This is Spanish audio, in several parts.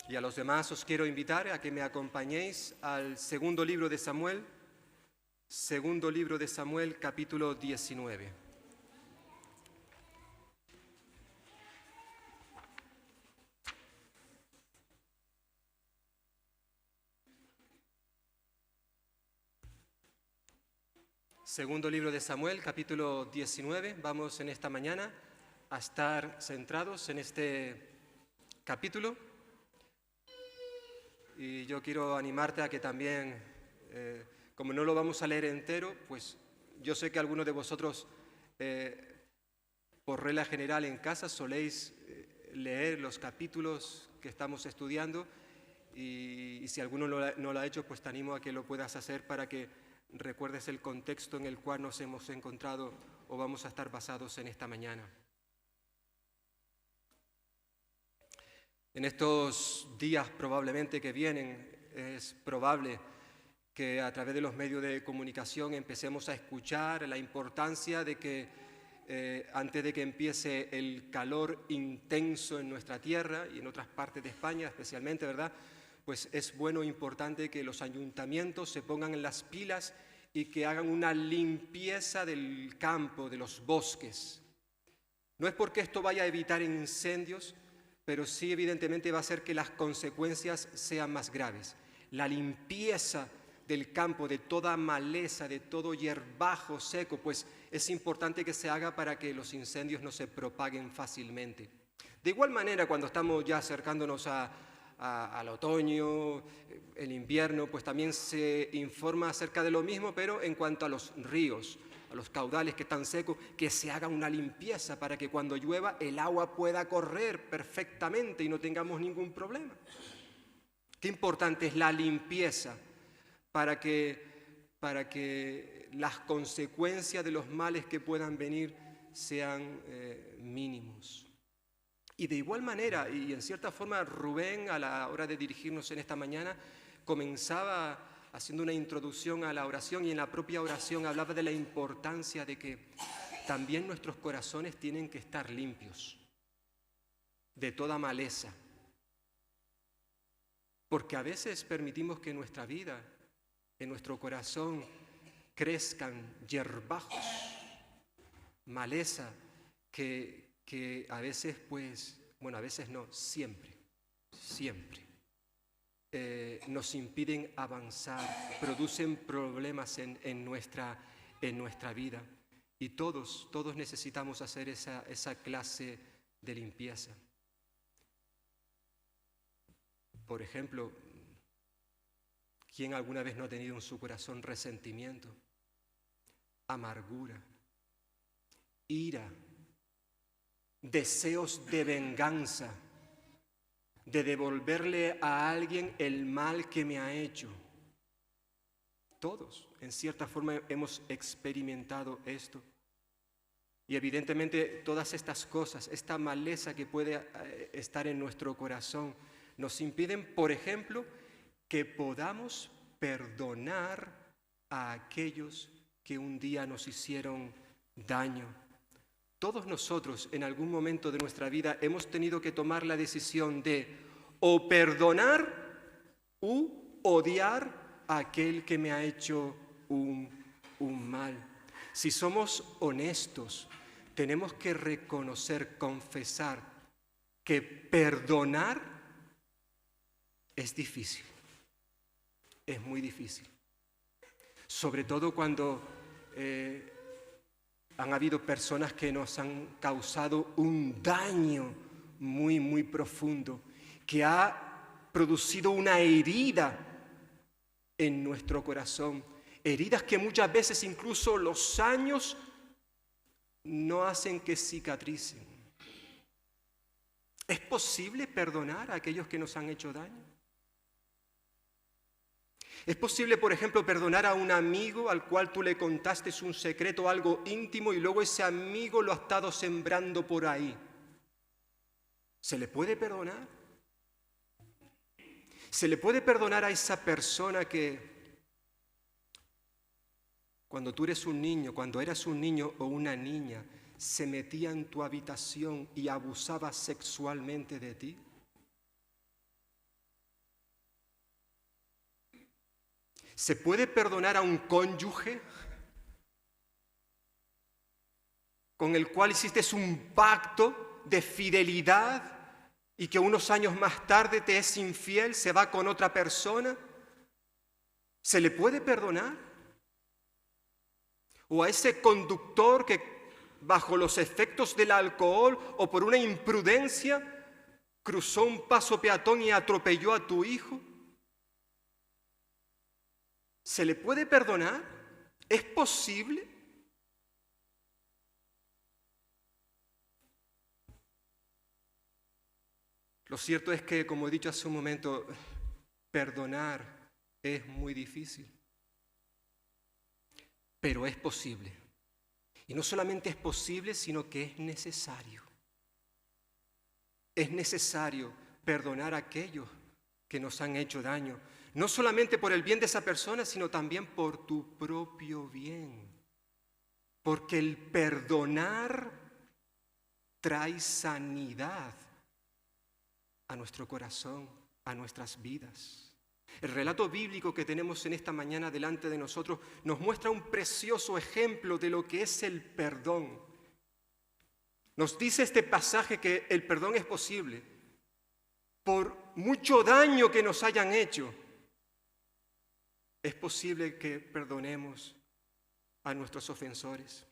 Y a los demás os quiero invitar a que me acompañéis al segundo libro de Samuel, capítulo 19. Segundo libro de Samuel, capítulo 19. Vamos en esta mañana a estar centrados en este capítulo. Y yo quiero animarte a que también, como no lo vamos a leer entero, pues yo sé que algunos de vosotros, por regla general en casa, soléis leer los capítulos que estamos estudiando y si alguno no lo ha hecho, pues te animo a que lo puedas hacer para que recuerdes el contexto en el cual nos hemos encontrado o vamos a estar basados en esta mañana. En estos días probablemente que vienen, es probable que a través de los medios de comunicación empecemos a escuchar la importancia de que antes de que empiece el calor intenso en nuestra tierra y en otras partes de España especialmente, ¿verdad?, pues es bueno e importante que los ayuntamientos se pongan en las pilas y que hagan una limpieza del campo, de los bosques. No es porque esto vaya a evitar incendios, pero sí evidentemente va a hacer que las consecuencias sean más graves. La limpieza del campo, de toda maleza, de todo hierbajo seco, pues es importante que se haga para que los incendios no se propaguen fácilmente. De igual manera, cuando estamos ya acercándonos al otoño, el invierno, pues también se informa acerca de lo mismo, pero en cuanto a los ríos, a los caudales que están secos, que se haga una limpieza para que cuando llueva el agua pueda correr perfectamente y no tengamos ningún problema. Qué importante es la limpieza para que las consecuencias de los males que puedan venir sean mínimos. Y de igual manera, y en cierta forma, Rubén, a la hora de dirigirnos en esta mañana, comenzaba haciendo una introducción a la oración y en la propia oración hablaba de la importancia de que también nuestros corazones tienen que estar limpios de toda maleza. Porque a veces permitimos que en nuestra vida, en nuestro corazón, crezcan hierbajos, maleza, que a veces, pues, bueno, a veces no, siempre, nos impiden avanzar, producen problemas en nuestra vida. Y todos necesitamos hacer esa clase de limpieza. Por ejemplo, ¿quién alguna vez no ha tenido en su corazón resentimiento, amargura, ira, deseos de venganza, de devolverle a alguien el mal que me ha hecho? Todos, en cierta forma, hemos experimentado esto. Y evidentemente todas estas cosas, esta maleza que puede estar en nuestro corazón, nos impiden, por ejemplo, que podamos perdonar a aquellos que un día nos hicieron daño. Todos nosotros en algún momento de nuestra vida hemos tenido que tomar la decisión de o perdonar u odiar a aquel que me ha hecho un mal. Si somos honestos, tenemos que reconocer, confesar que perdonar es difícil, es muy difícil. Sobre todo cuando han habido personas que nos han causado un daño muy, muy profundo, que ha producido una herida en nuestro corazón, heridas que muchas veces incluso los años no hacen que cicatricen. ¿Es posible perdonar a aquellos que nos han hecho daño? ¿Es posible, por ejemplo, perdonar a un amigo al cual tú le contaste un secreto, algo íntimo, y luego ese amigo lo ha estado sembrando por ahí? ¿Se le puede perdonar? ¿Se le puede perdonar a esa persona que cuando tú eres un niño, cuando eras un niño o una niña, se metía en tu habitación y abusaba sexualmente de ti? ¿Se puede perdonar a un cónyuge con el cual hiciste un pacto de fidelidad y que unos años más tarde te es infiel, se va con otra persona? ¿Se le puede perdonar? ¿O a ese conductor que bajo los efectos del alcohol o por una imprudencia cruzó un paso peatón y atropelló a tu hijo? ¿Se le puede perdonar? ¿Es posible? Lo cierto es que, como he dicho hace un momento, perdonar es muy difícil, pero es posible. Y no solamente es posible, sino que es necesario. Es necesario perdonar a aquellos que nos han hecho daño, no solamente por el bien de esa persona, sino también por tu propio bien. Porque el perdonar trae sanidad a nuestro corazón, a nuestras vidas. El relato bíblico que tenemos en esta mañana delante de nosotros nos muestra un precioso ejemplo de lo que es el perdón. Nos dice este pasaje que el perdón es posible por mucho daño que nos hayan hecho. Es posible que perdonemos a nuestros ofensores.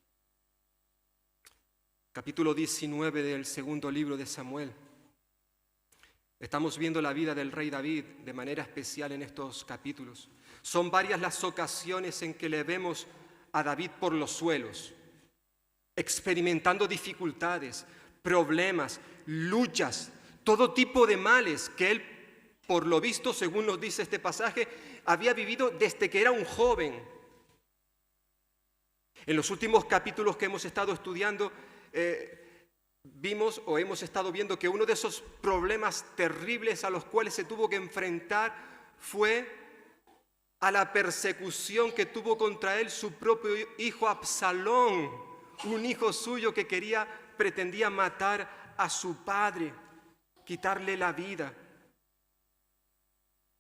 Capítulo 19 del segundo libro de Samuel. Estamos viendo la vida del rey David de manera especial en estos capítulos. Son varias las ocasiones en que le vemos a David por los suelos, experimentando dificultades, problemas, luchas, todo tipo de males que él, por lo visto, según nos dice este pasaje, había vivido desde que era un joven. En los últimos capítulos que hemos estado estudiando, vimos o hemos estado viendo que uno de esos problemas terribles a los cuales se tuvo que enfrentar fue a la persecución que tuvo contra él su propio hijo Absalón, un hijo suyo que pretendía matar a su padre, quitarle la vida.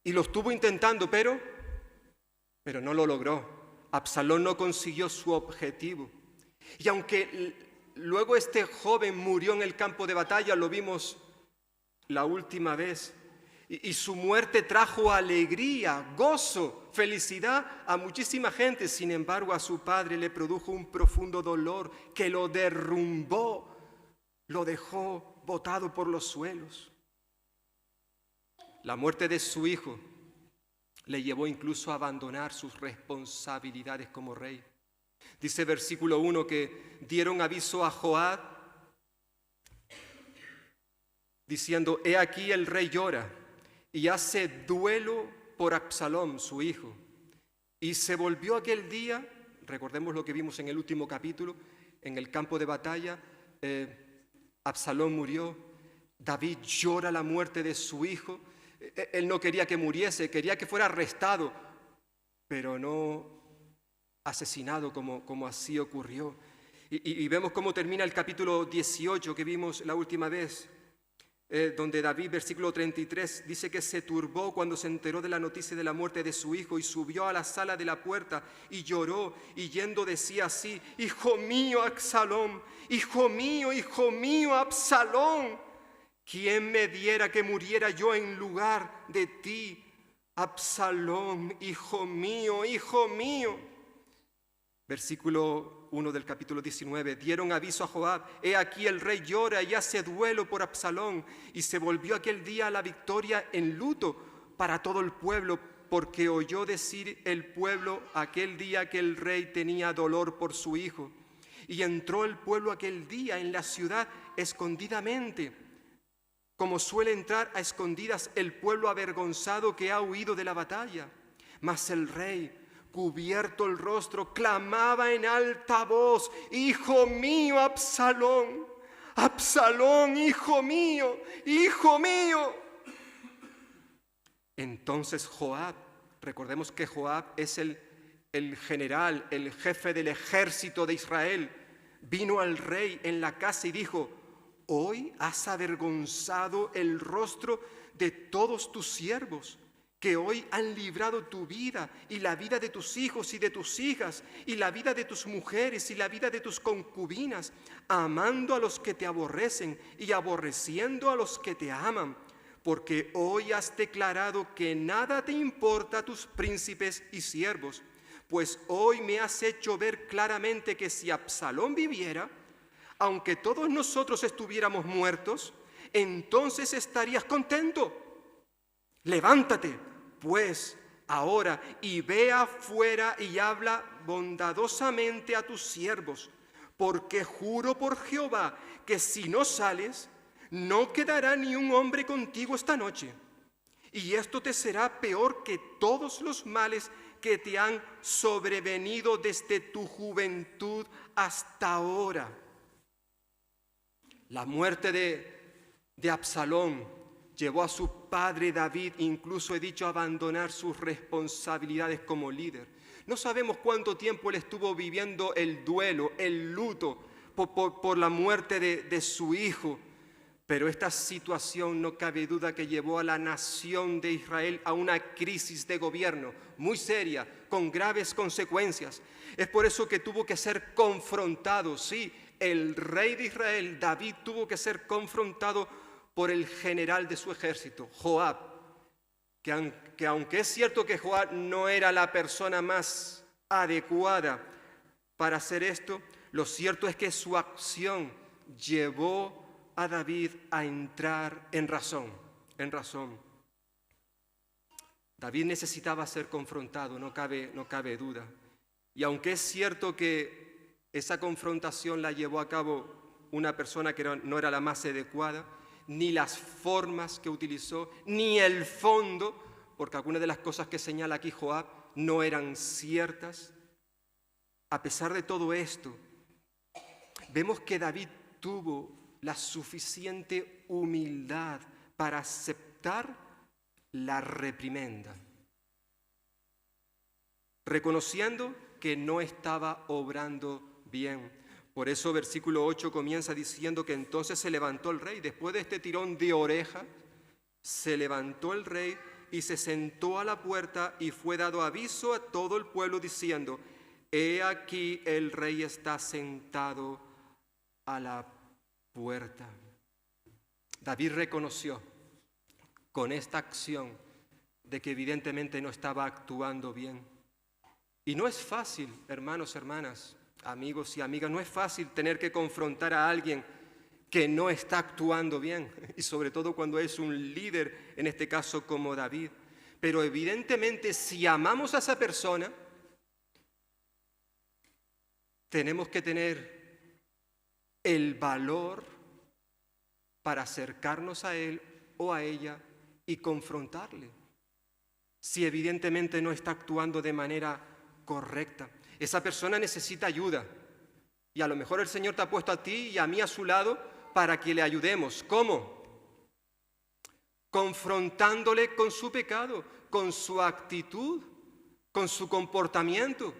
Y lo estuvo intentando, pero no lo logró. Absalón no consiguió su objetivo. Y aunque luego este joven murió en el campo de batalla, lo vimos la última vez, y su muerte trajo alegría, gozo, felicidad a muchísima gente. Sin embargo, a su padre le produjo un profundo dolor que lo derrumbó, lo dejó botado por los suelos. La muerte de su hijo le llevó incluso a abandonar sus responsabilidades como rey. Dice versículo 1 que dieron aviso a Joab diciendo: he aquí el rey llora y hace duelo por Absalón, su hijo. Y se volvió aquel día, recordemos lo que vimos en el último capítulo, en el campo de batalla, Absalón murió, David llora la muerte de su hijo. Él no quería que muriese, quería que fuera arrestado, pero no asesinado como así ocurrió. Y vemos cómo termina el capítulo 18 que vimos la última vez, donde David, versículo 33, dice que se turbó cuando se enteró de la noticia de la muerte de su hijo y subió a la sala de la puerta y lloró, y yendo decía así: hijo mío Absalón, hijo mío Absalón, ¿quién me diera que muriera yo en lugar de ti? Absalón, hijo mío, hijo mío. Versículo 1 del capítulo 19, dieron aviso a Joab: he aquí el rey llora y hace duelo por Absalón. Y se volvió aquel día a la victoria en luto para todo el pueblo, porque oyó decir el pueblo aquel día que el rey tenía dolor por su hijo. Y entró el pueblo aquel día en la ciudad escondidamente, como suele entrar a escondidas el pueblo avergonzado que ha huido de la batalla. Mas el rey, cubierto el rostro, clamaba en alta voz: hijo mío Absalón, Absalón, hijo mío, hijo mío. Entonces Joab, recordemos que Joab es el general, el jefe del ejército de Israel, vino al rey en la casa y dijo: hoy has avergonzado el rostro de todos tus siervos, que hoy han librado tu vida y la vida de tus hijos y de tus hijas y la vida de tus mujeres y la vida de tus concubinas, amando a los que te aborrecen y aborreciendo a los que te aman, porque hoy has declarado que nada te importa a tus príncipes y siervos, pues hoy me has hecho ver claramente que si Absalón viviera, aunque todos nosotros estuviéramos muertos, entonces estarías contento. Levántate, pues, ahora y ve afuera y habla bondadosamente a tus siervos, porque juro por Jehová que si no sales, no quedará ni un hombre contigo esta noche. Y esto te será peor que todos los males que te han sobrevenido desde tu juventud hasta ahora. La muerte de Absalón llevó a su padre David, incluso he dicho, a abandonar sus responsabilidades como líder. No sabemos cuánto tiempo él estuvo viviendo el duelo, el luto por la muerte de su hijo, pero esta situación no cabe duda que llevó a la nación de Israel a una crisis de gobierno muy seria, con graves consecuencias. Es por eso que tuvo que ser confrontado, sí, el rey de Israel, David, tuvo que ser confrontado por el general de su ejército, Joab, que aunque es cierto que Joab no era la persona más adecuada para hacer esto, lo cierto es que su acción llevó a David a entrar en razón. David necesitaba ser confrontado, no cabe duda. Y aunque es cierto que esa confrontación la llevó a cabo una persona que no era la más adecuada, ni las formas que utilizó, ni el fondo, porque algunas de las cosas que señala aquí Joab no eran ciertas. A pesar de todo esto, vemos que David tuvo la suficiente humildad para aceptar la reprimenda, reconociendo que no estaba obrando bien. Por eso versículo 8 comienza diciendo que entonces se levantó el rey. Después de este tirón de oreja, se levantó el rey y se sentó a la puerta y fue dado aviso a todo el pueblo diciendo: he aquí el rey está sentado a la puerta. David reconoció con esta acción de que evidentemente no estaba actuando bien. Y no es fácil, hermanos, hermanas, amigos y amigas, no es fácil tener que confrontar a alguien que no está actuando bien, y sobre todo cuando es un líder, en este caso como David. Pero evidentemente si amamos a esa persona, tenemos que tener el valor para acercarnos a él o a ella y confrontarle, si evidentemente no está actuando de manera correcta. Esa persona necesita ayuda y a lo mejor el Señor te ha puesto a ti y a mí a su lado para que le ayudemos. ¿Cómo? Confrontándole con su pecado, con su actitud, con su comportamiento.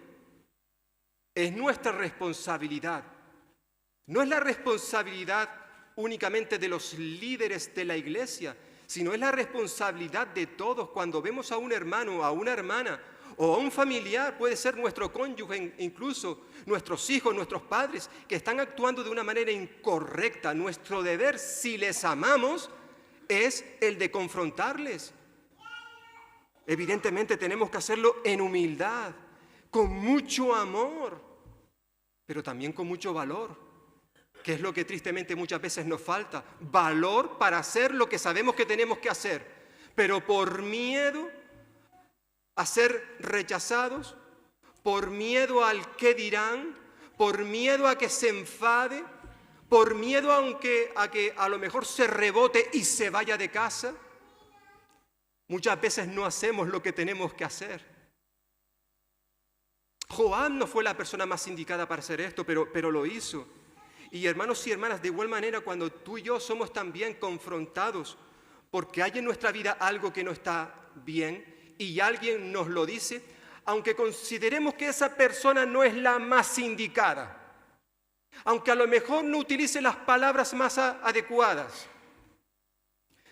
Es nuestra responsabilidad. No es la responsabilidad únicamente de los líderes de la iglesia, sino es la responsabilidad de todos. Cuando vemos a un hermano, a una hermana o a un familiar, puede ser nuestro cónyuge, incluso nuestros hijos, nuestros padres, que están actuando de una manera incorrecta, nuestro deber, si les amamos, es el de confrontarles. Evidentemente tenemos que hacerlo en humildad, con mucho amor, pero también con mucho valor, que es lo que tristemente muchas veces nos falta. Valor para hacer lo que sabemos que tenemos que hacer, pero por miedo a ser rechazados, por miedo al qué dirán, por miedo a que se enfade, por miedo a que a lo mejor se rebote y se vaya de casa, muchas veces no hacemos lo que tenemos que hacer. Joab no fue la persona más indicada para hacer esto, pero lo hizo. Y hermanos y hermanas, de igual manera, cuando tú y yo somos también confrontados porque hay en nuestra vida algo que no está bien y alguien nos lo dice, aunque consideremos que esa persona no es la más indicada, aunque a lo mejor no utilice las palabras más adecuadas,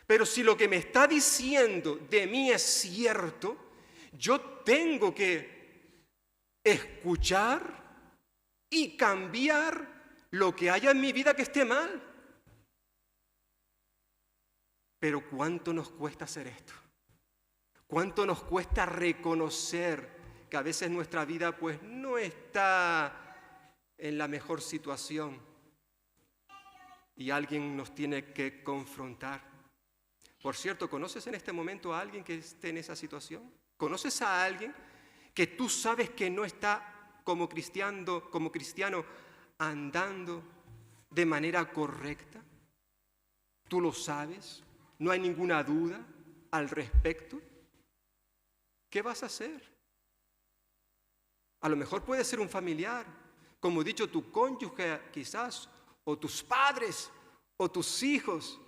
Pero si lo que me está diciendo de mí es cierto, yo tengo que escuchar y cambiar lo que haya en mi vida que esté mal. Pero ¿cuánto nos cuesta hacer esto? ¿Cuánto nos cuesta reconocer que a veces nuestra vida pues no está en la mejor situación y alguien nos tiene que confrontar? Por cierto, ¿conoces en este momento a alguien que esté en esa situación? ¿Conoces a alguien que tú sabes que no está como cristiano andando de manera correcta? ¿Tú lo sabes? ¿No hay ninguna duda al respecto? ¿Qué vas a hacer? A lo mejor puede ser un familiar, como he dicho, tu cónyuge quizás, o tus padres, o tus hijos,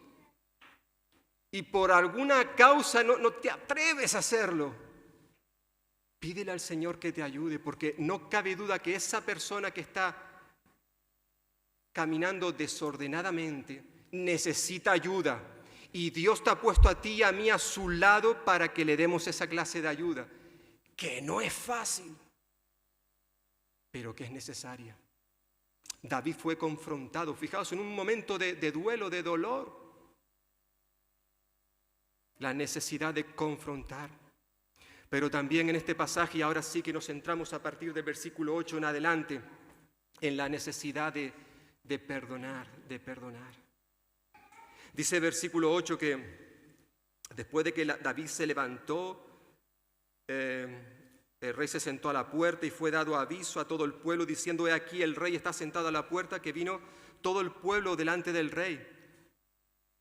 y por alguna causa no te atreves a hacerlo. Pídele al Señor que te ayude, porque no cabe duda que esa persona que está caminando desordenadamente necesita ayuda. Y Dios te ha puesto a ti y a mí a su lado para que le demos esa clase de ayuda, que no es fácil, pero que es necesaria. David fue confrontado, fijaos, en un momento de duelo, de dolor, la necesidad de confrontar. Pero también en este pasaje, ahora sí que nos centramos a partir del versículo 8 en adelante, en la necesidad de perdonar. Dice el versículo 8 que después de que David se levantó, el rey se sentó a la puerta y fue dado aviso a todo el pueblo diciendo: he aquí el rey está sentado a la puerta, que vino todo el pueblo delante del rey.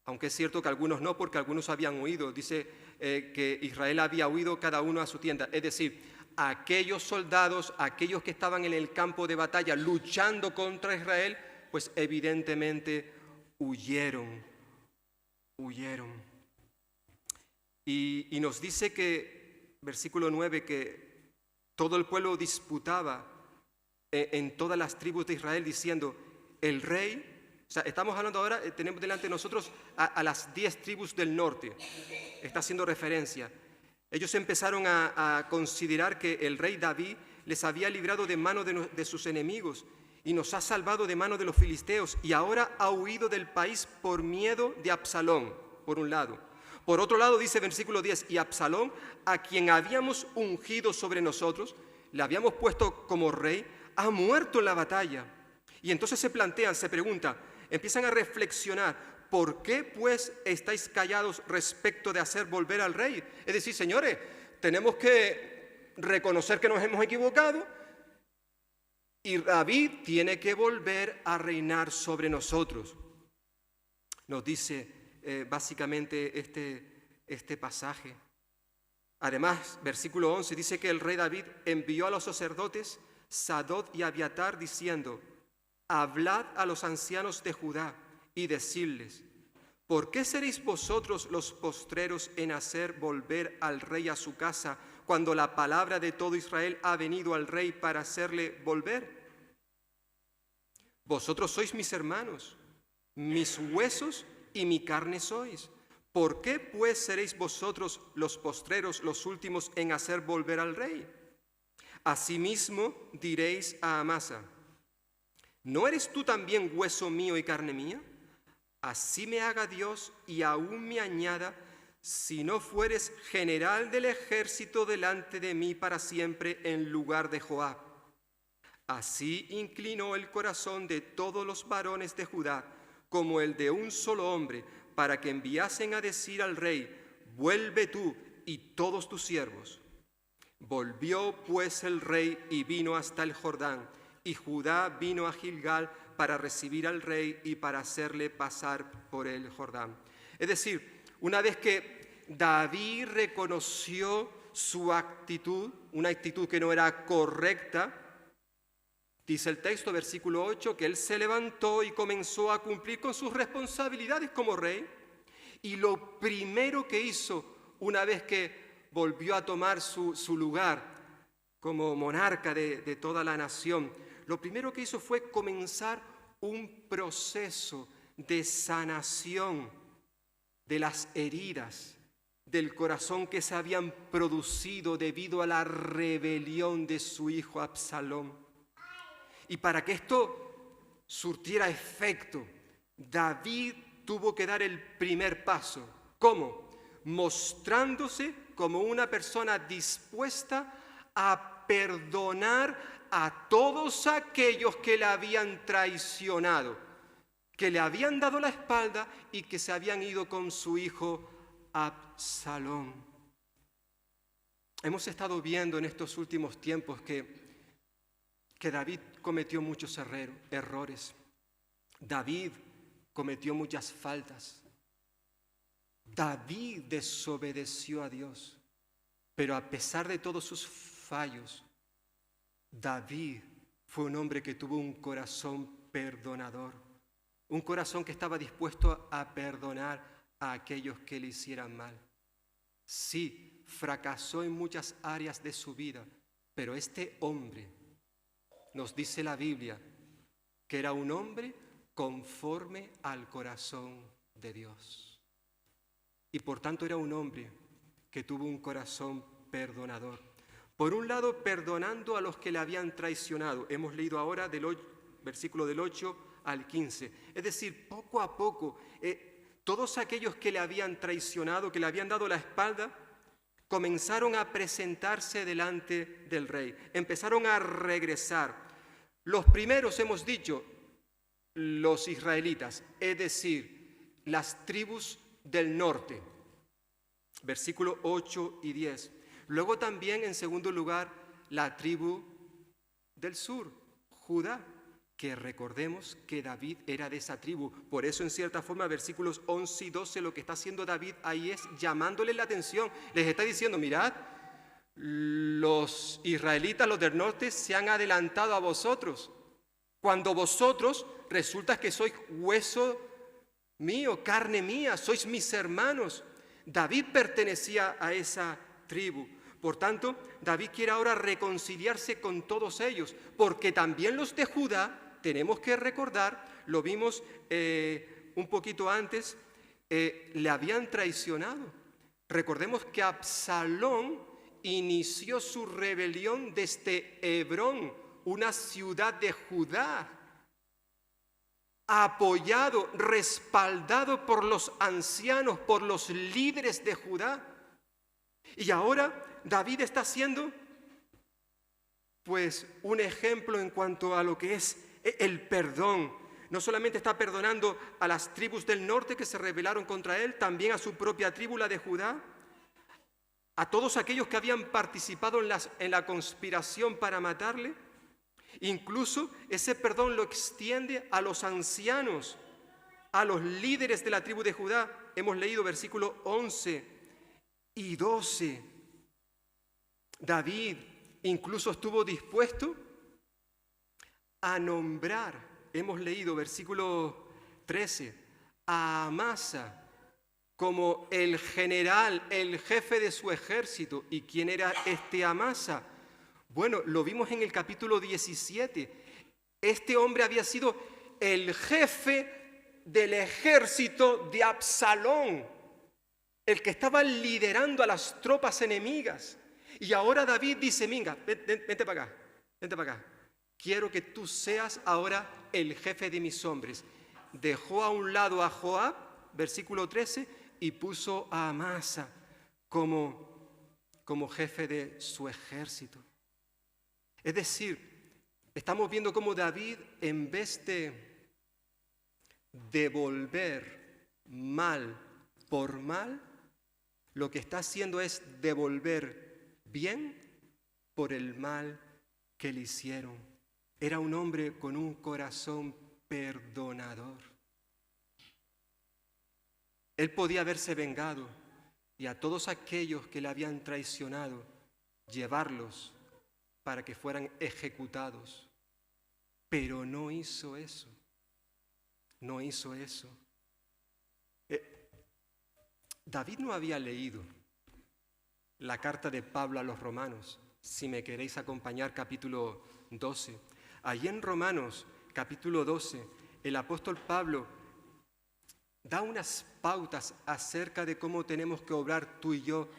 Aunque es cierto que algunos no, porque algunos habían huido. Dice que Israel había huido cada uno a su tienda. Es decir, aquellos soldados, aquellos que estaban en el campo de batalla luchando contra Israel, pues evidentemente huyeron. Y nos dice que, versículo 9, que todo el pueblo disputaba en todas las tribus de Israel diciendo: el rey. O sea, estamos hablando ahora, tenemos delante de nosotros a las 10 tribus del norte. Está haciendo referencia. Ellos empezaron a considerar que el rey David les había librado de mano de sus enemigos y nos ha salvado de mano de los filisteos, y ahora ha huido del país por miedo de Absalón, por un lado. Por otro lado, dice versículo 10, y Absalón, a quien habíamos ungido sobre nosotros, le habíamos puesto como rey, ha muerto en la batalla. Y entonces se preguntan, empiezan a reflexionar: ¿por qué pues estáis callados respecto de hacer volver al rey? Es decir, señores, tenemos que reconocer que nos hemos equivocado y David tiene que volver a reinar sobre nosotros. Nos dice básicamente este pasaje. Además, versículo 11 dice que el rey David envió a los sacerdotes Sadok y Abiatar diciendo: hablad a los ancianos de Judá y decidles: ¿por qué seréis vosotros los postreros en hacer volver al rey a su casa cuando la palabra de todo Israel ha venido al rey para hacerle volver? Vosotros sois mis hermanos, mis huesos y mi carne sois. ¿Por qué pues seréis vosotros los postreros, los últimos en hacer volver al rey? Asimismo diréis a Amasa: ¿no eres tú también hueso mío y carne mía? Así me haga Dios y aún me añada, si no fueres general del ejército delante de mí para siempre en lugar de Joab. Así inclinó el corazón de todos los varones de Judá como el de un solo hombre, para que enviasen a decir al rey: vuelve tú y todos tus siervos. Volvió pues el rey y vino hasta el Jordán, y Judá vino a Gilgal para recibir al rey y para hacerle pasar por el Jordán. Es decir, una vez que David reconoció su actitud, una actitud que no era correcta, dice el texto, versículo 8, que él se levantó y comenzó a cumplir con sus responsabilidades como rey. Y lo primero que hizo, una vez que volvió a tomar su lugar como monarca de toda la nación, lo primero que hizo fue comenzar un proceso de sanación de las heridas del corazón que se habían producido debido a la rebelión de su hijo Absalón. Y para que esto surtiera efecto, David tuvo que dar el primer paso. ¿Cómo? Mostrándose como una persona dispuesta a perdonar a todos aquellos que le habían traicionado, que le habían dado la espalda y que se habían ido con su hijo Absalón. Hemos estado viendo en estos últimos tiempos que David cometió muchos errores. David cometió muchas faltas. David desobedeció a Dios. Pero a pesar de todos sus fallos, David fue un hombre que tuvo un corazón perdonador. Un corazón que estaba dispuesto a perdonar a aquellos que le hicieran mal. Sí, fracasó en muchas áreas de su vida, pero este hombre, nos dice la Biblia, que era un hombre conforme al corazón de Dios. Y por tanto era un hombre que tuvo un corazón perdonador. Por un lado, perdonando a los que le habían traicionado. Hemos leído ahora versículo del 8 al 15. Es decir, poco a poco, todos aquellos que le habían traicionado, que le habían dado la espalda, comenzaron a presentarse delante del rey. Empezaron a regresar. Los primeros, hemos dicho, los israelitas, es decir, las tribus del norte. Versículos 8 y 10. Luego también, en segundo lugar, la tribu del sur, Judá, que recordemos que David era de esa tribu. Por eso, en cierta forma, versículos 11 y 12, lo que está haciendo David ahí es llamándole la atención. Les está diciendo, mirad, los israelitas, los del norte, se han adelantado a vosotros. Cuando vosotros resulta que sois hueso mío, carne mía, sois mis hermanos. David pertenecía a esa tribu. Por tanto, David quiere ahora reconciliarse con todos ellos, porque también los de Judá, tenemos que recordar, lo vimos un poquito antes, le habían traicionado. Recordemos que Absalón inició su rebelión desde Hebrón, una ciudad de Judá, apoyado, respaldado por los ancianos, por los líderes de Judá. Y ahora David está siendo, pues, un ejemplo en cuanto a lo que es el perdón. No solamente está perdonando a las tribus del norte que se rebelaron contra él, también a su propia tribu, la de Judá, a todos aquellos que habían participado en la conspiración para matarle. Incluso ese perdón lo extiende a los ancianos, a los líderes de la tribu de Judá. Hemos leído versículos 11 y 12. David incluso estuvo dispuesto a nombrar, hemos leído versículo 13, a Amasa como el general, el jefe de su ejército. ¿Y quién era este Amasa? Bueno, lo vimos en el capítulo 17. Este hombre había sido el jefe del ejército de Absalón, el que estaba liderando a las tropas enemigas. Y ahora David dice, venga, vente para acá, vente para acá. Quiero que tú seas ahora el jefe de mis hombres. Dejó a un lado a Joab, versículo 13, y puso a Amasa como jefe de su ejército. Es decir, estamos viendo cómo David, en vez de devolver mal por mal, lo que está haciendo es devolver bien por el mal que le hicieron. Era un hombre con un corazón perdonador. Él podía haberse vengado y a todos aquellos que le habían traicionado, llevarlos para que fueran ejecutados. Pero no hizo eso. No hizo eso. David no había leído la carta de Pablo a los Romanos. Si me queréis acompañar, capítulo 12. Allí en Romanos, capítulo 12, el apóstol Pablo da unas pautas acerca de cómo tenemos que obrar tú y yo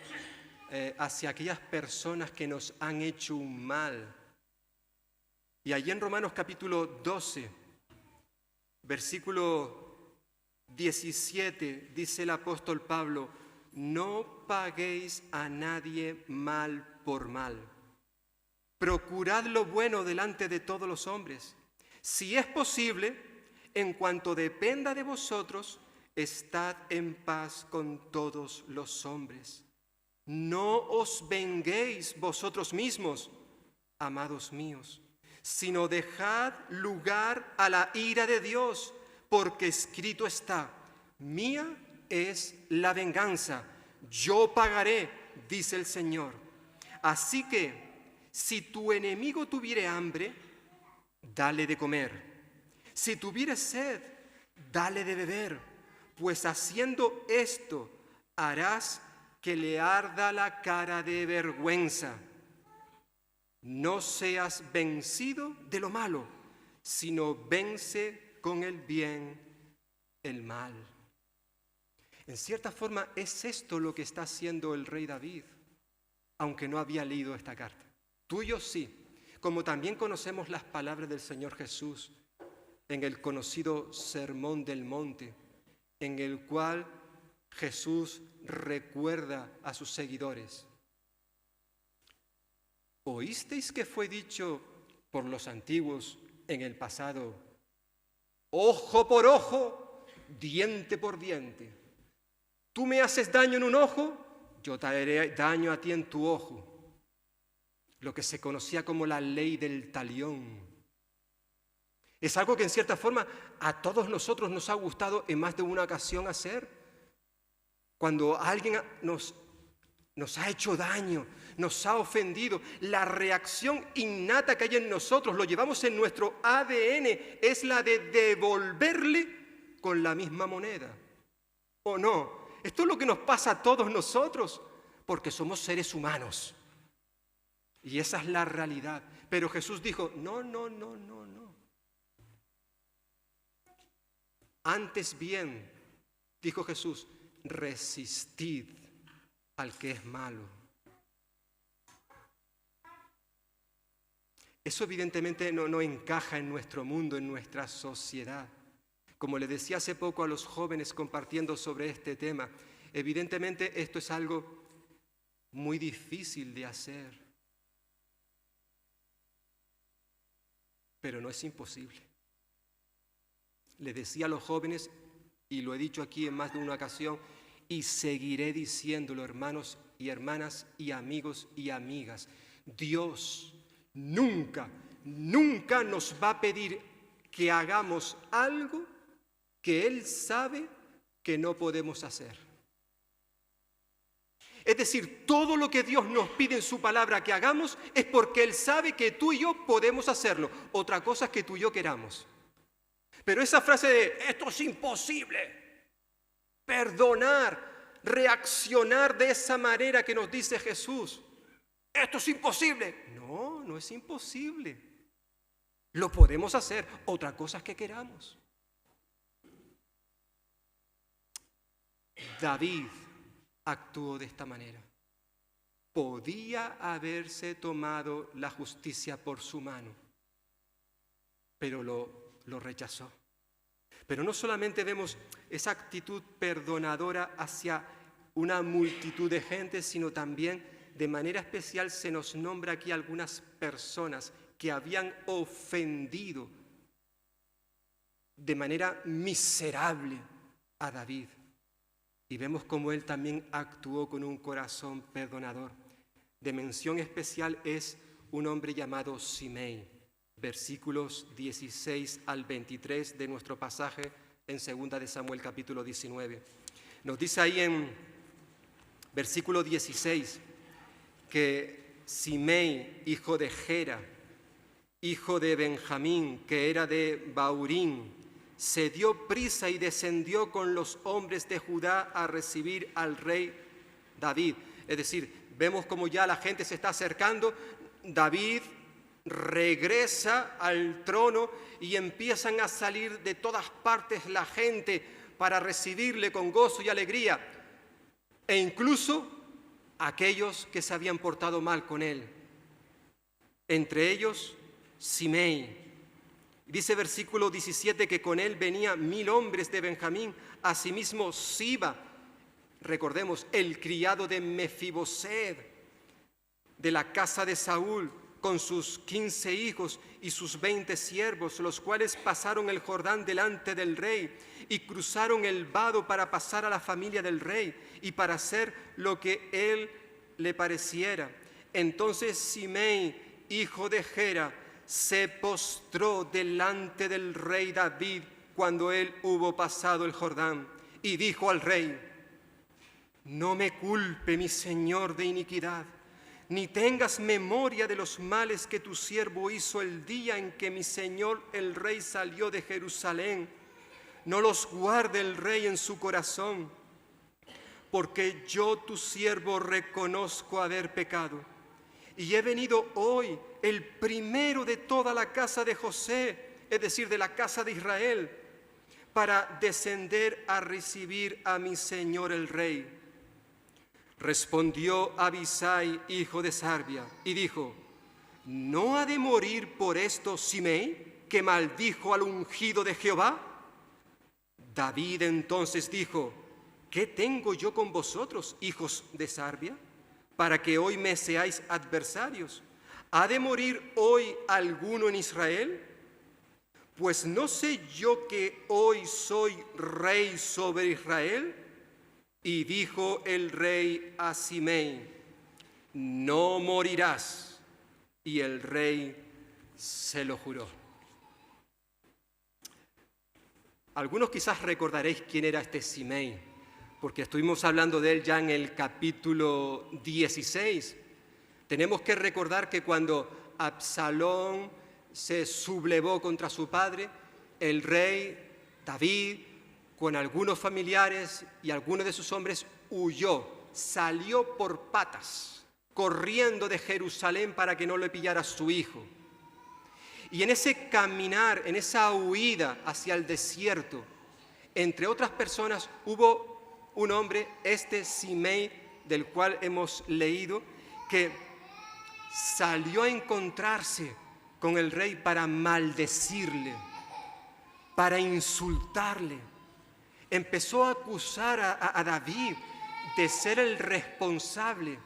hacia aquellas personas que nos han hecho un mal. Y allí en Romanos capítulo 12, versículo 17, dice el apóstol Pablo: no paguéis a nadie mal por mal. Procurad lo bueno delante de todos los hombres. Si es posible, en cuanto dependa de vosotros, estad en paz con todos los hombres. No os venguéis vosotros mismos, amados míos, sino dejad lugar a la ira de Dios, porque escrito está: mía es la venganza, yo pagaré, dice el Señor. Así que, si tu enemigo tuviere hambre, dale de comer. Si tuviere sed, dale de beber, pues haciendo esto harás que le arda la cara de vergüenza. No seas vencido de lo malo, sino vence con el bien el mal. En cierta forma es esto lo que está haciendo el rey David, aunque no había leído esta carta. Tú y yo sí, como también conocemos las palabras del Señor Jesús en el conocido Sermón del Monte, en el cual Jesús recuerda a sus seguidores: ¿oísteis que fue dicho por los antiguos en el pasado: ojo por ojo, diente por diente? Tú me haces daño en un ojo, yo te haré daño a ti en tu ojo. Lo que se conocía como la ley del talión. Es algo que en cierta forma a todos nosotros nos ha gustado en más de una ocasión hacer. Cuando alguien nos ha hecho daño, nos ha ofendido, la reacción innata que hay en nosotros, lo llevamos en nuestro ADN, es la de devolverle con la misma moneda. ¿O no? Esto es lo que nos pasa a todos nosotros, porque somos seres humanos. Y esa es la realidad. Pero Jesús dijo: no. Antes bien, dijo Jesús, resistid al que es malo. Eso evidentemente no encaja en nuestro mundo, en nuestra sociedad. Como le decía hace poco a los jóvenes compartiendo sobre este tema, evidentemente esto es algo muy difícil de hacer, pero no es imposible. Le decía a los jóvenes, y lo he dicho aquí en más de una ocasión, y seguiré diciéndolo, hermanos y hermanas y amigos y amigas: Dios nunca nos va a pedir que hagamos algo que Él sabe que no podemos hacer. Es decir, todo lo que Dios nos pide en su palabra que hagamos es porque Él sabe que tú y yo podemos hacerlo. Otra cosa es que tú y yo queramos. Pero esa frase de esto es imposible, perdonar, reaccionar de esa manera que nos dice Jesús, esto es imposible. No es imposible. Lo podemos hacer. Otra cosa es que queramos. David actuó de esta manera. Podía haberse tomado la justicia por su mano, pero lo rechazó. Pero no solamente vemos esa actitud perdonadora hacia una multitud de gente, sino también de manera especial se nos nombra aquí algunas personas que habían ofendido de manera miserable a David. Y vemos cómo él también actuó con un corazón perdonador. De mención especial es un hombre llamado Simei, versículos 16 al 23 de nuestro pasaje en 2 de Samuel capítulo 19. Nos dice ahí en versículo 16 que Simei, hijo de Gera, hijo de Benjamín, que era de Baurín, se dio prisa y descendió con los hombres de Judá a recibir al rey David. Es decir, vemos como ya la gente se está acercando. David regresa al trono y empiezan a salir de todas partes la gente para recibirle con gozo y alegría, e incluso aquellos que se habían portado mal con él, entre ellos Simei. Dice versículo 17 que con él venía 1000 hombres de Benjamín, asimismo Siba, recordemos, el criado de Mefiboset, de la casa de Saúl, con sus 15 hijos y sus 20 siervos, los cuales pasaron el Jordán delante del rey y cruzaron el vado para pasar a la familia del rey y para hacer lo que él le pareciera. Entonces Simei, hijo de Gera, se postró delante del rey David cuando él hubo pasado el Jordán y dijo al rey: no me culpe mi señor de iniquidad, ni tengas memoria de los males que tu siervo hizo el día en que mi señor el rey salió de Jerusalén. No los guarde el rey en su corazón, porque yo tu siervo reconozco haber pecado. Y he venido hoy, el primero de toda la casa de José, es decir, de la casa de Israel, para descender a recibir a mi señor el rey. Respondió Abisai, hijo de Sarbia, y dijo: ¿no ha de morir por esto Simei, que maldijo al ungido de Jehová? David entonces dijo: ¿qué tengo yo con vosotros, hijos de Sarbia, para que hoy me seáis adversarios? ¿Ha de morir hoy alguno en Israel? Pues no sé yo que hoy soy rey sobre Israel. Y dijo el rey a Simei: no morirás. Y el rey se lo juró. Algunos quizás recordaréis quién era este Simei, porque estuvimos hablando de él ya en el capítulo 16. Tenemos que recordar que cuando Absalón se sublevó contra su padre, el rey David, con algunos familiares y algunos de sus hombres, huyó, salió por patas, corriendo de Jerusalén para que no le pillara su hijo. Y en ese caminar, en esa huida hacia el desierto, entre otras personas, hubo un hombre, este Simei, del cual hemos leído, que salió a encontrarse con el rey para maldecirle, para insultarle. Empezó a acusar a David de ser el responsable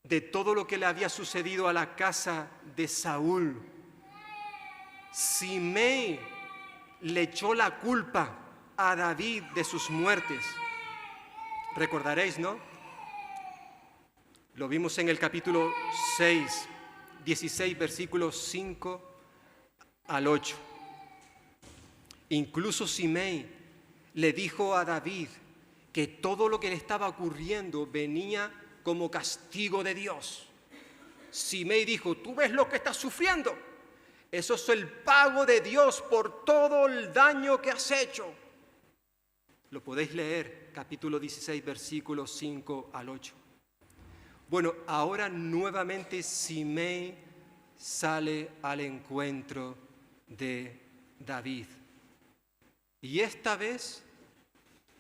de todo lo que le había sucedido a la casa de Saúl. Simei le echó la culpa a David de sus muertes. Recordaréis, ¿no? Lo vimos en el capítulo 6, 16, versículos 5 al 8. Incluso Simei le dijo a David que todo lo que le estaba ocurriendo venía como castigo de Dios. Simei dijo: ¿tú ves lo que estás sufriendo? Eso es el pago de Dios por todo el daño que has hecho. Lo podéis leer, capítulo 16, versículos 5 al 8. Bueno, ahora nuevamente Simei sale al encuentro de David. Y esta vez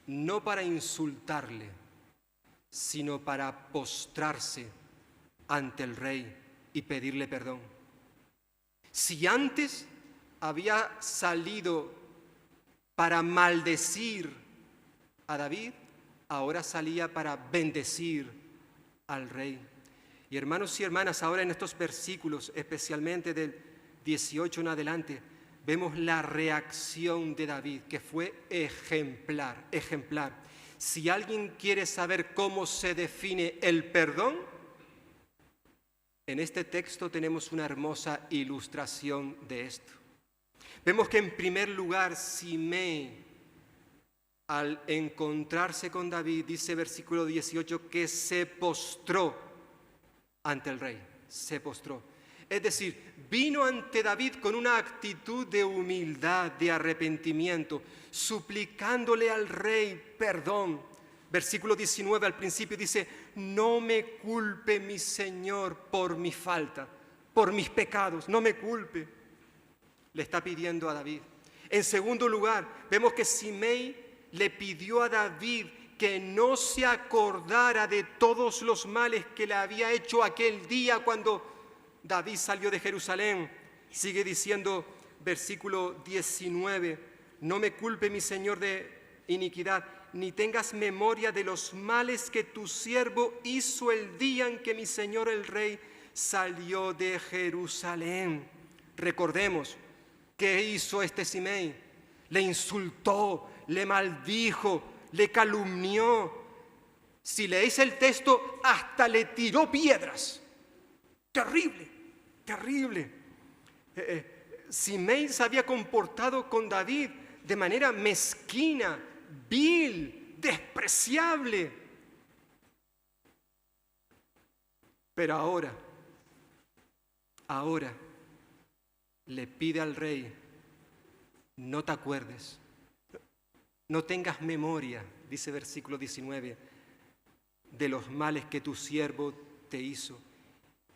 no para insultarle, sino para postrarse ante el rey y pedirle perdón. Si antes había salido para maldecir a David, ahora salía para bendecir al rey. Y hermanos y hermanas, ahora en estos versículos, especialmente del 18 en adelante, vemos la reacción de David, que fue ejemplar. Si alguien quiere saber cómo se define el perdón, en este texto tenemos una hermosa ilustración de esto. Vemos que en primer lugar, Simei, al encontrarse con David, dice versículo 18, que se postró ante el rey, se postró. Es decir, vino ante David con una actitud de humildad, de arrepentimiento, suplicándole al rey perdón. Versículo 19 al principio dice: no me culpe mi Señor por mi falta, por mis pecados, no me culpe. Le está pidiendo a David. En segundo lugar, vemos que Simei le pidió a David que no se acordara de todos los males que le había hecho aquel día cuando David salió de Jerusalén. Sigue diciendo, versículo 19, no me culpe mi Señor de iniquidad, ni tengas memoria de los males que tu siervo hizo el día en que mi Señor el Rey salió de Jerusalén. Recordemos, ¿qué hizo este Simei? Le insultó, le maldijo, le calumnió. Si leéis el texto, hasta le tiró piedras. Terrible, terrible. Simei se había comportado con David de manera mezquina, vil, despreciable. Pero ahora le pide al rey, no te acuerdes, no tengas memoria, dice versículo 19, de los males que tu siervo te hizo.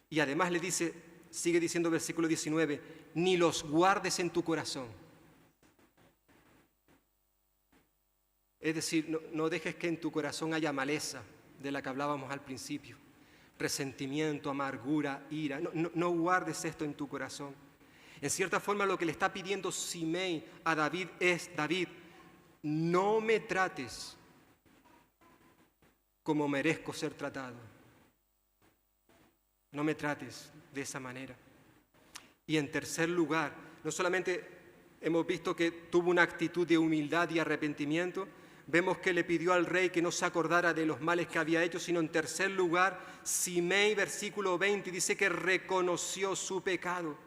Y además le dice, sigue diciendo versículo 19, ni los guardes en tu corazón. Es decir, no dejes que en tu corazón haya maleza, de la que hablábamos al principio, resentimiento, amargura, ira. No guardes esto en tu corazón. En cierta forma lo que le está pidiendo Simei a David es, David, no me trates como merezco ser tratado. No me trates de esa manera. Y en tercer lugar, no solamente hemos visto que tuvo una actitud de humildad y arrepentimiento, vemos que le pidió al rey que no se acordara de los males que había hecho, sino en tercer lugar, Simei, versículo 20, dice que reconoció su pecado,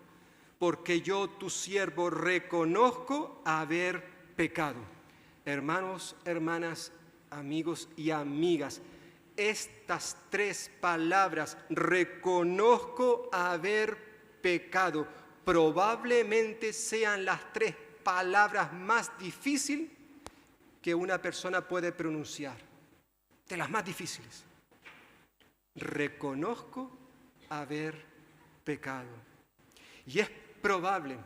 porque yo, tu siervo, reconozco haber pecado. Hermanos, hermanas, amigos y amigas, estas tres palabras, reconozco haber pecado, probablemente sean las tres palabras más difíciles que una persona puede pronunciar, de las más difíciles. Reconozco haber pecado. Y es probable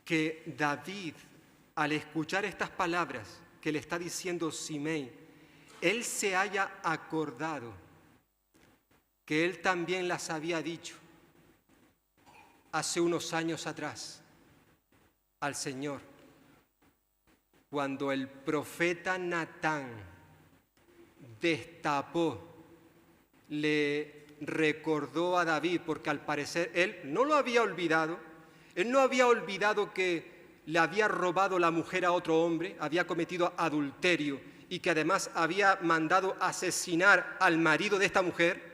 que David, al escuchar estas palabras que le está diciendo Simei, él se haya acordado que él también las había dicho hace unos años atrás al Señor, cuando el profeta Natán destapó, le recordó a David, porque al parecer él no lo había olvidado, él no había olvidado que le había robado la mujer a otro hombre, había cometido adulterio y que además había mandado asesinar al marido de esta mujer,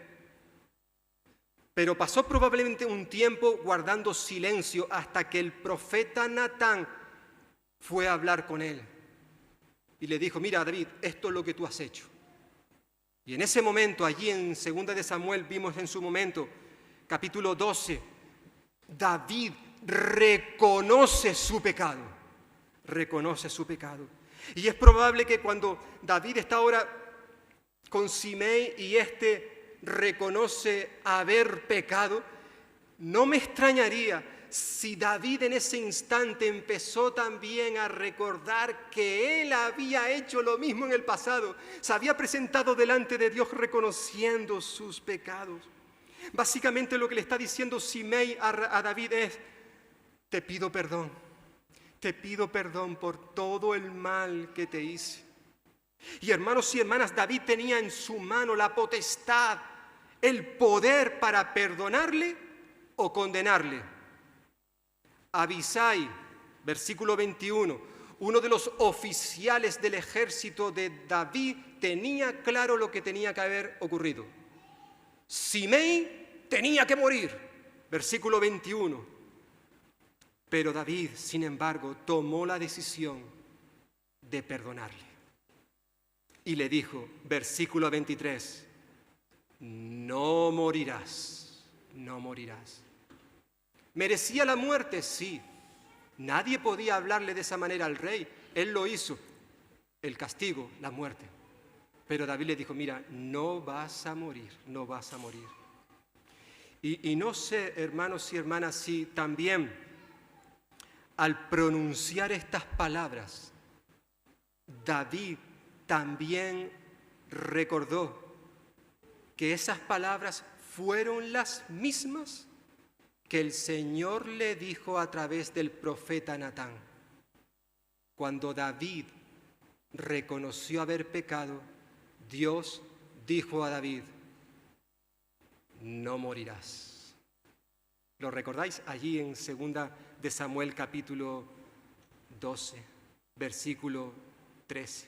pero pasó probablemente un tiempo guardando silencio hasta que el profeta Natán fue a hablar con él y le dijo, mira David, esto es lo que tú has hecho. Y en ese momento, allí en 2 de Samuel, vimos en su momento, capítulo 12, David reconoce su pecado, reconoce su pecado. Y es probable que cuando David está ahora con Simei y reconoce haber pecado, no me extrañaría si David en ese instante empezó también a recordar que él había hecho lo mismo en el pasado, se había presentado delante de Dios reconociendo sus pecados. Básicamente lo que le está diciendo Simei a David es, te pido perdón por todo el mal que te hice. Y hermanos y hermanas, David tenía en su mano la potestad, el poder para perdonarle o condenarle. Abisai, versículo 21, uno de los oficiales del ejército de David, tenía claro lo que tenía que haber ocurrido. Simei tenía que morir, versículo 21. Pero David, sin embargo, tomó la decisión de perdonarle. Y le dijo, versículo 23, no morirás, no morirás. ¿Merecía la muerte? Sí. Nadie podía hablarle de esa manera al rey. Él lo hizo. El castigo, la muerte. Pero David le dijo, mira, no vas a morir, no vas a morir. Y no sé, hermanos y hermanas, si también al pronunciar estas palabras, David también recordó que esas palabras fueron las mismas que el Señor le dijo a través del profeta Natán. Cuando David reconoció haber pecado, Dios dijo a David: no morirás. ¿Lo recordáis? Allí en 2 de Samuel capítulo 12, versículo 13.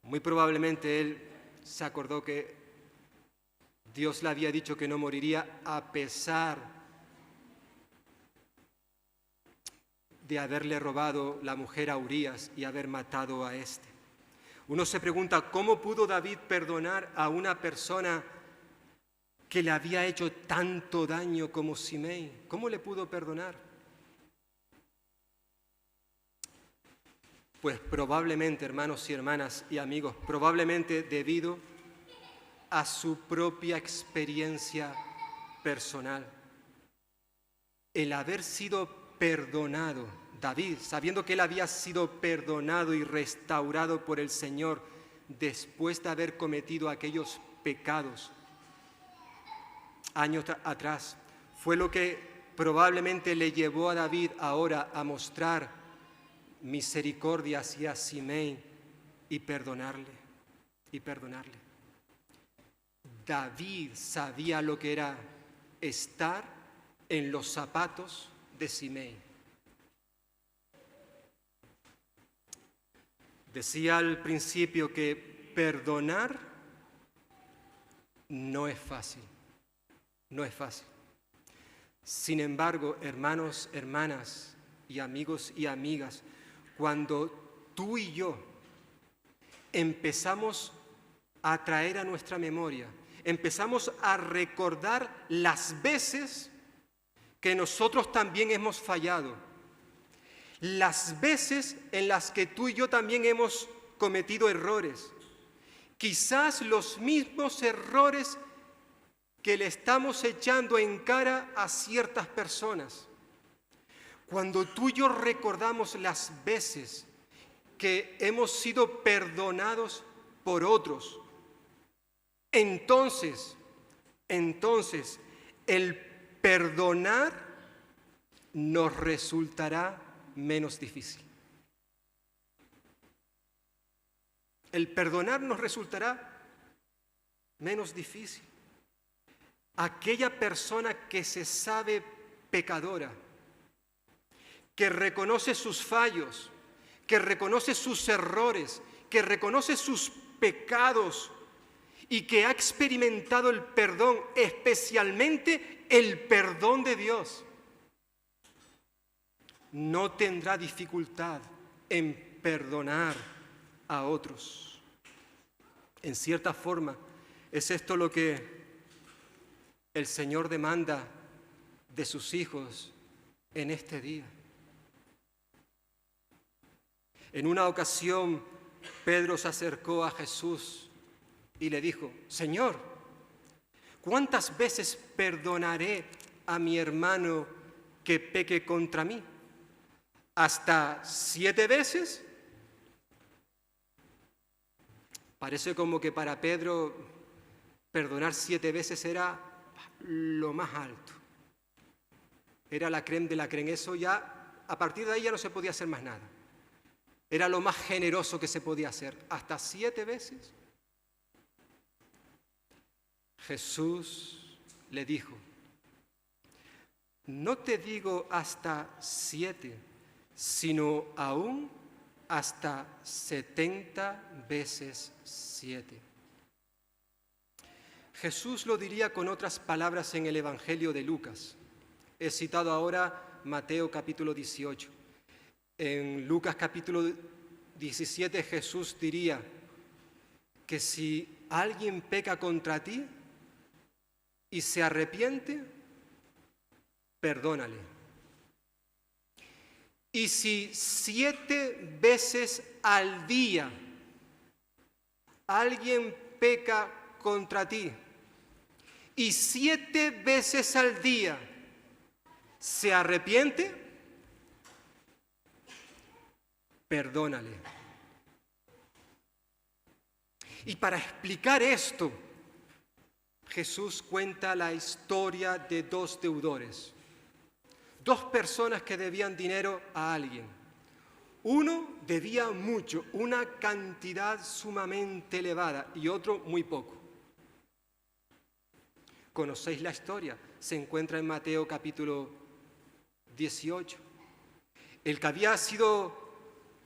Muy probablemente él se acordó que Dios le había dicho que no moriría a pesar de haberle robado la mujer a Urías y haber matado a este. Uno se pregunta, ¿cómo pudo David perdonar a una persona que le había hecho tanto daño como Simei? ¿Cómo le pudo perdonar? Pues probablemente, hermanos y hermanas y amigos, probablemente debido a su propia experiencia personal. El haber sido perdonado, David, sabiendo que él había sido perdonado y restaurado por el Señor después de haber cometido aquellos pecados años atrás, fue lo que probablemente le llevó a David ahora a mostrar misericordia hacia Simei y perdonarle. David sabía lo que era estar en los zapatos de Simei. Decía al principio que perdonar no es fácil. No es fácil. Sin embargo, hermanos, hermanas y amigos y amigas, cuando tú y yo empezamos a traer a nuestra memoria, empezamos a recordar las veces que nosotros también hemos fallado, las veces en las que tú y yo también hemos cometido errores, quizás los mismos errores que le estamos echando en cara a ciertas personas. Cuando tú y yo recordamos las veces que hemos sido perdonados por otros, entonces el perdonar nos resultará menos difícil. El perdonar nos resultará menos difícil. Aquella persona que se sabe pecadora, que reconoce sus fallos, que reconoce sus errores, que reconoce sus pecados y que ha experimentado el perdón, especialmente el perdón de Dios, no tendrá dificultad en perdonar a otros. En cierta forma, es esto lo que el Señor demanda de sus hijos en este día. En una ocasión, Pedro se acercó a Jesús y le dijo: Señor, ¿cuántas veces perdonaré a mi hermano que peque contra mí? ¿Hasta 7 veces? Parece como que para Pedro perdonar 7 veces era lo más alto. Era la crème de la crème. Eso ya, a partir de ahí ya no se podía hacer más nada. Era lo más generoso que se podía hacer. ¿Hasta 7 veces? Jesús le dijo: no te digo hasta 7, sino aún hasta 70 veces 7. Jesús lo diría con otras palabras en el Evangelio de Lucas. He citado ahora Mateo capítulo 18. En Lucas capítulo 17 Jesús diría que si alguien peca contra ti y se arrepiente, perdónale. Y si 7 veces al día alguien peca contra ti y 7 veces al día se arrepiente, perdónale. Y para explicar esto, Jesús cuenta la historia de dos deudores, dos personas que debían dinero a alguien. Uno debía mucho, una cantidad sumamente elevada, y otro muy poco. Conocéis la historia, se encuentra en Mateo capítulo 18. El que había sido,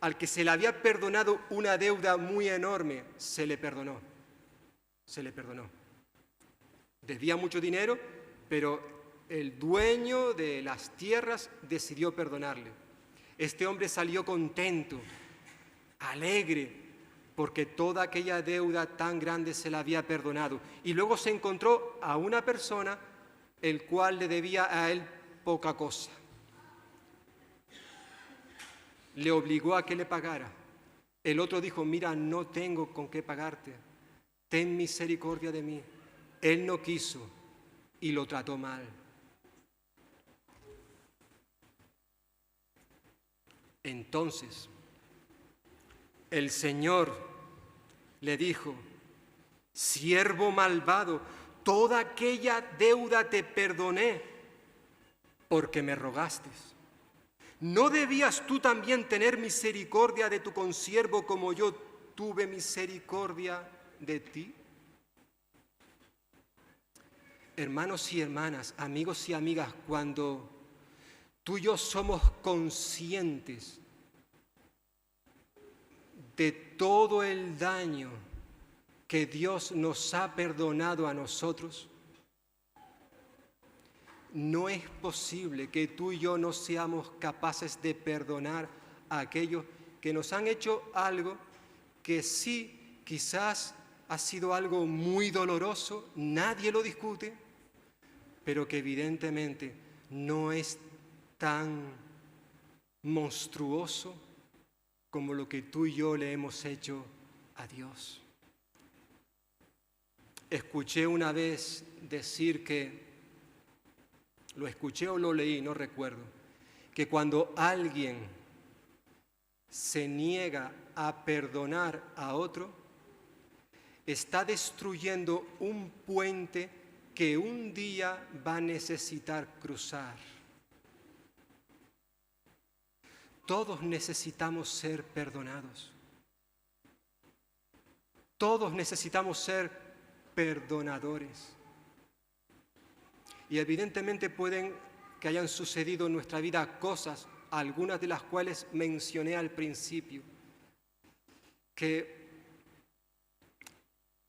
al que se le había perdonado una deuda muy enorme, se le perdonó. Debía mucho dinero, pero el dueño de las tierras decidió perdonarle. Este hombre salió contento, alegre, porque toda aquella deuda tan grande se la había perdonado. Y luego se encontró a una persona el cual le debía a él poca cosa. Le obligó a que le pagara. El otro dijo: mira, no tengo con qué pagarte, ten misericordia de mí. Él no quiso y lo trató mal. Entonces, el Señor le dijo: siervo malvado, toda aquella deuda te perdoné porque me rogaste. ¿No debías tú también tener misericordia de tu consiervo como yo tuve misericordia de ti? Hermanos y hermanas, amigos y amigas, cuando tú y yo somos conscientes de todo el daño que Dios nos ha perdonado a nosotros, no es posible que tú y yo no seamos capaces de perdonar a aquellos que nos han hecho algo que sí, quizás ha sido algo muy doloroso, nadie lo discute, pero que evidentemente no es tan monstruoso como lo que tú y yo le hemos hecho a Dios. Escuché una vez decir que, lo escuché o lo leí, no recuerdo, que cuando alguien se niega a perdonar a otro, está destruyendo un puente que un día va a necesitar cruzar. Todos necesitamos ser perdonados. Todos necesitamos ser perdonadores. Y evidentemente pueden que hayan sucedido en nuestra vida cosas, algunas de las cuales mencioné al principio, que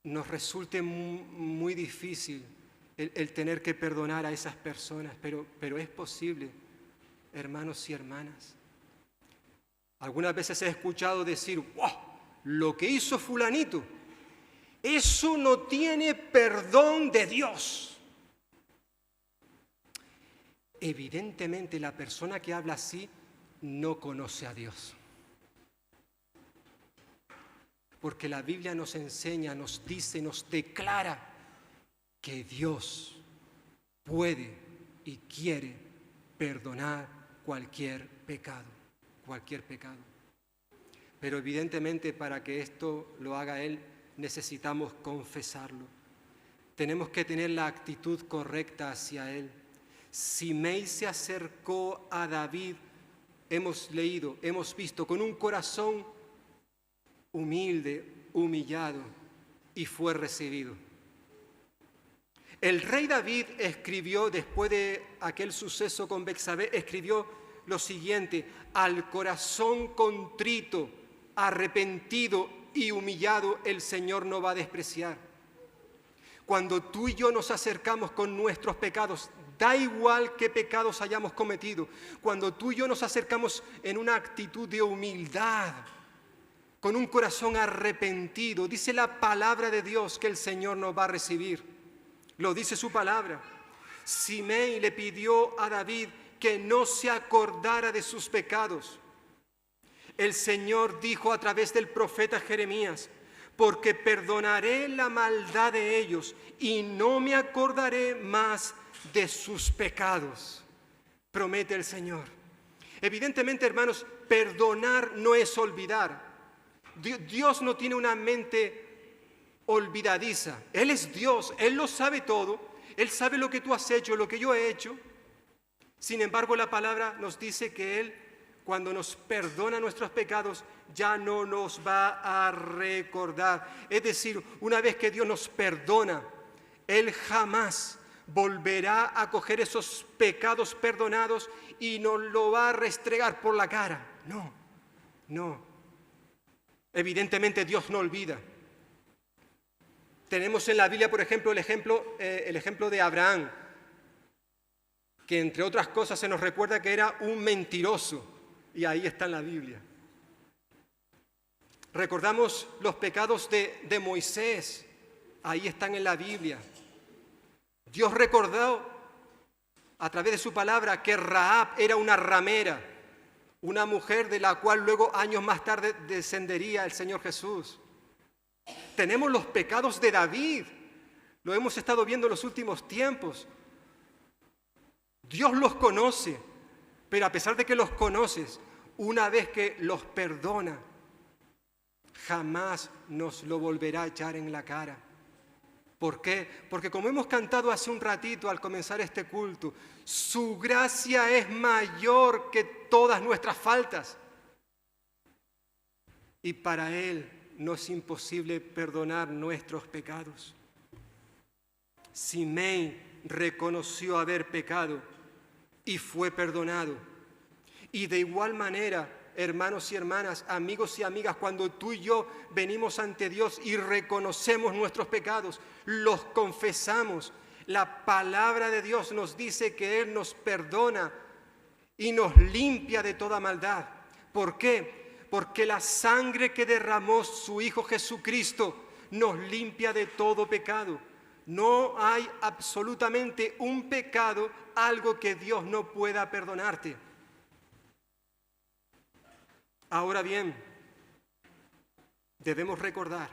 nos resulte muy difícil el tener que perdonar a esas personas, pero es posible, hermanos y hermanas. Algunas veces he escuchado decir: ¡wow! Lo que hizo fulanito, eso no tiene perdón de Dios. Evidentemente la persona que habla así no conoce a Dios. Porque la Biblia nos enseña, nos dice, nos declara que Dios puede y quiere perdonar cualquier pecado. Pero evidentemente para que esto lo haga Él necesitamos confesarlo. Tenemos que tener la actitud correcta hacia Él. Simei se acercó a David, hemos leído, hemos visto, con un corazón humilde, humillado, y fue recibido. El rey David escribió, después de aquel suceso con Betsabé, escribió lo siguiente: al corazón contrito, arrepentido y humillado, el Señor no va a despreciar. Cuando tú y yo nos acercamos con nuestros pecados, da igual qué pecados hayamos cometido, cuando tú y yo nos acercamos en una actitud de humildad, con un corazón arrepentido, dice la palabra de Dios que el Señor nos va a recibir. Lo dice su palabra. Simei le pidió a David que no se acordara de sus pecados. El Señor dijo a través del profeta Jeremías: porque perdonaré la maldad de ellos y no me acordaré más de sus pecados, promete el Señor. Evidentemente, hermanos, perdonar no es olvidar. Dios no tiene una mente olvidadiza. Él es Dios, Él lo sabe todo, Él sabe lo que tú has hecho, lo que yo he hecho. Sin embargo, la palabra nos dice que Él, cuando nos perdona nuestros pecados, ya no nos va a recordar. Es decir, una vez que Dios nos perdona, Él jamás volverá a coger esos pecados perdonados y nos lo va a restregar por la cara. No, no. Evidentemente Dios no olvida. Tenemos en la Biblia, por ejemplo, el ejemplo de Abraham, que entre otras cosas se nos recuerda que era un mentiroso, y ahí está en la Biblia. Recordamos los pecados de Moisés, ahí están en la Biblia. Dios recordó a través de su palabra que Rahab era una ramera, una mujer de la cual luego años más tarde descendería el Señor Jesús. Tenemos los pecados de David, lo hemos estado viendo en los últimos tiempos. Dios los conoce, pero a pesar de que los conoces, una vez que los perdona, jamás nos lo volverá a echar en la cara. ¿Por qué? Porque como hemos cantado hace un ratito al comenzar este culto, su gracia es mayor que todas nuestras faltas. Y para Él no es imposible perdonar nuestros pecados. Simei reconoció haber pecado y fue perdonado. Y de igual manera, hermanos y hermanas, amigos y amigas, cuando tú y yo venimos ante Dios y reconocemos nuestros pecados, los confesamos, la palabra de Dios nos dice que Él nos perdona y nos limpia de toda maldad. ¿Por qué? Porque la sangre que derramó su Hijo Jesucristo nos limpia de todo pecado. No hay absolutamente un pecado, algo que Dios no pueda perdonarte. Ahora bien, debemos recordar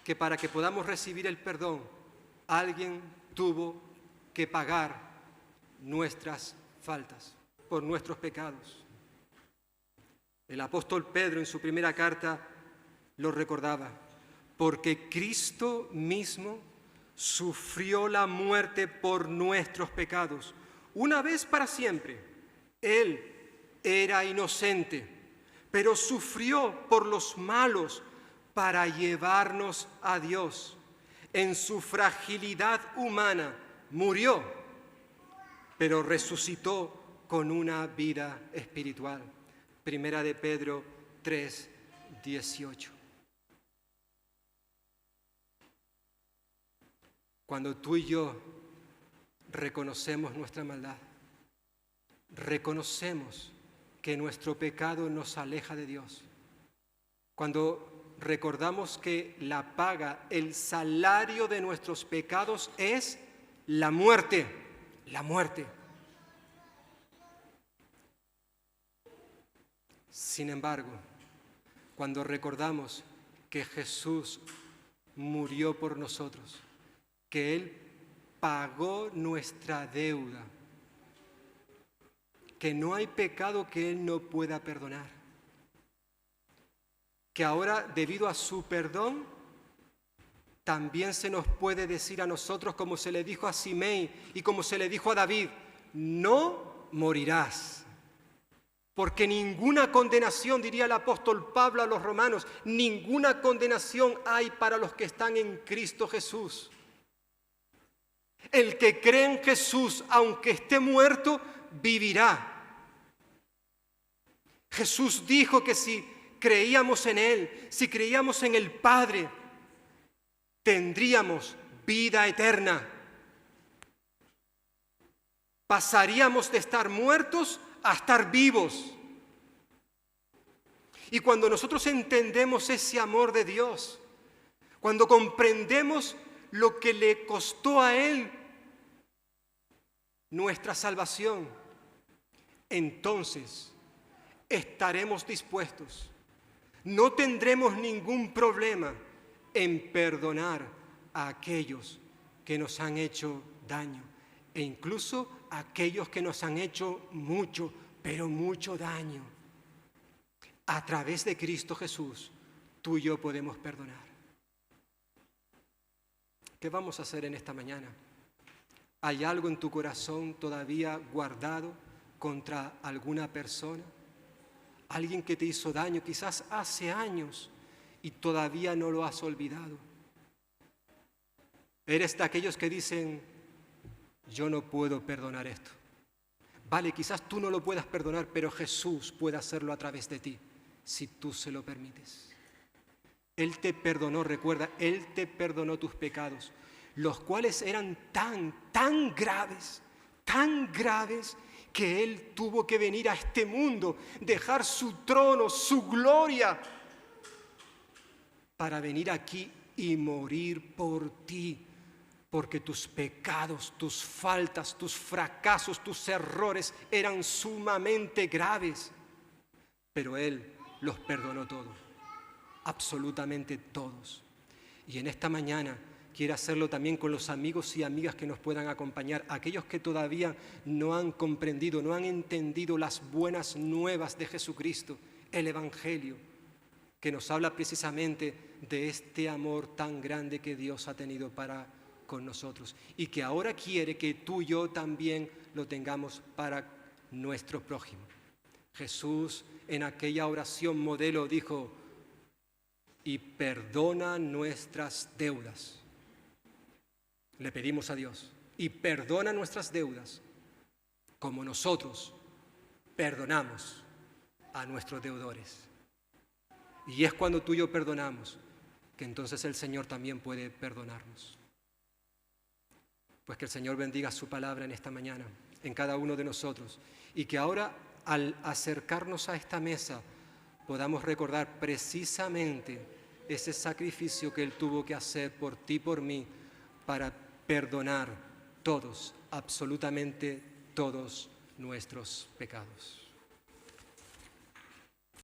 que para que podamos recibir el perdón, alguien tuvo que pagar nuestras faltas por nuestros pecados. El apóstol Pedro en su primera carta lo recordaba, porque Cristo mismo sufrió la muerte por nuestros pecados, una vez para siempre. Él era inocente, pero sufrió por los malos para llevarnos a Dios. En su fragilidad humana murió, pero resucitó con una vida espiritual. Primera de Pedro 3:18. Cuando tú y yo reconocemos nuestra maldad, reconocemos que nuestro pecado nos aleja de Dios, cuando recordamos que la paga, el salario de nuestros pecados es la muerte, la muerte. Sin embargo, cuando recordamos que Jesús murió por nosotros, que Él pagó nuestra deuda, que no hay pecado que Él no pueda perdonar, que ahora debido a su perdón también se nos puede decir a nosotros, como se le dijo a Simei y como se le dijo a David, no morirás. Porque ninguna condenación, diría el apóstol Pablo a los romanos, ninguna condenación hay para los que están en Cristo Jesús. El que cree en Jesús, aunque esté muerto, vivirá. Jesús dijo que si creíamos en Él, si creíamos en el Padre, tendríamos vida eterna. Pasaríamos de estar muertos a estar vivos. Y cuando nosotros entendemos ese amor de Dios, cuando comprendemos lo que le costó a Él nuestra salvación, entonces estaremos dispuestos, no tendremos ningún problema en perdonar a aquellos que nos han hecho daño e incluso a aquellos que nos han hecho mucho, pero mucho daño. A través de Cristo Jesús, tú y yo podemos perdonar. ¿Qué vamos a hacer en esta mañana? ¿Hay algo en tu corazón todavía guardado contra alguna persona? Alguien que te hizo daño quizás hace años y todavía no lo has olvidado. Eres de aquellos que dicen, yo no puedo perdonar esto. Vale, quizás tú no lo puedas perdonar, pero Jesús puede hacerlo a través de ti, si tú se lo permites. Él te perdonó, recuerda, Él te perdonó tus pecados, los cuales eran tan graves, que Él tuvo que venir a este mundo, dejar su trono, su gloria, para venir aquí y morir por ti, porque tus pecados, tus faltas, tus fracasos, tus errores eran sumamente graves, pero Él los perdonó todos, absolutamente todos. Y en esta mañana quiere hacerlo también con los amigos y amigas que nos puedan acompañar, aquellos que todavía no han comprendido, no han entendido las buenas nuevas de Jesucristo, el Evangelio, que nos habla precisamente de este amor tan grande que Dios ha tenido para con nosotros y que ahora quiere que tú y yo también lo tengamos para nuestro prójimo. Jesús en aquella oración modelo dijo, y perdona nuestras deudas. Le pedimos a Dios, y perdona nuestras deudas como nosotros perdonamos a nuestros deudores. Y es cuando tú y yo perdonamos que entonces el Señor también puede perdonarnos. Pues que el Señor bendiga su palabra en esta mañana, en cada uno de nosotros, y que ahora al acercarnos a esta mesa podamos recordar precisamente ese sacrificio que Él tuvo que hacer por ti y por mí para perdonar todos, absolutamente todos nuestros pecados.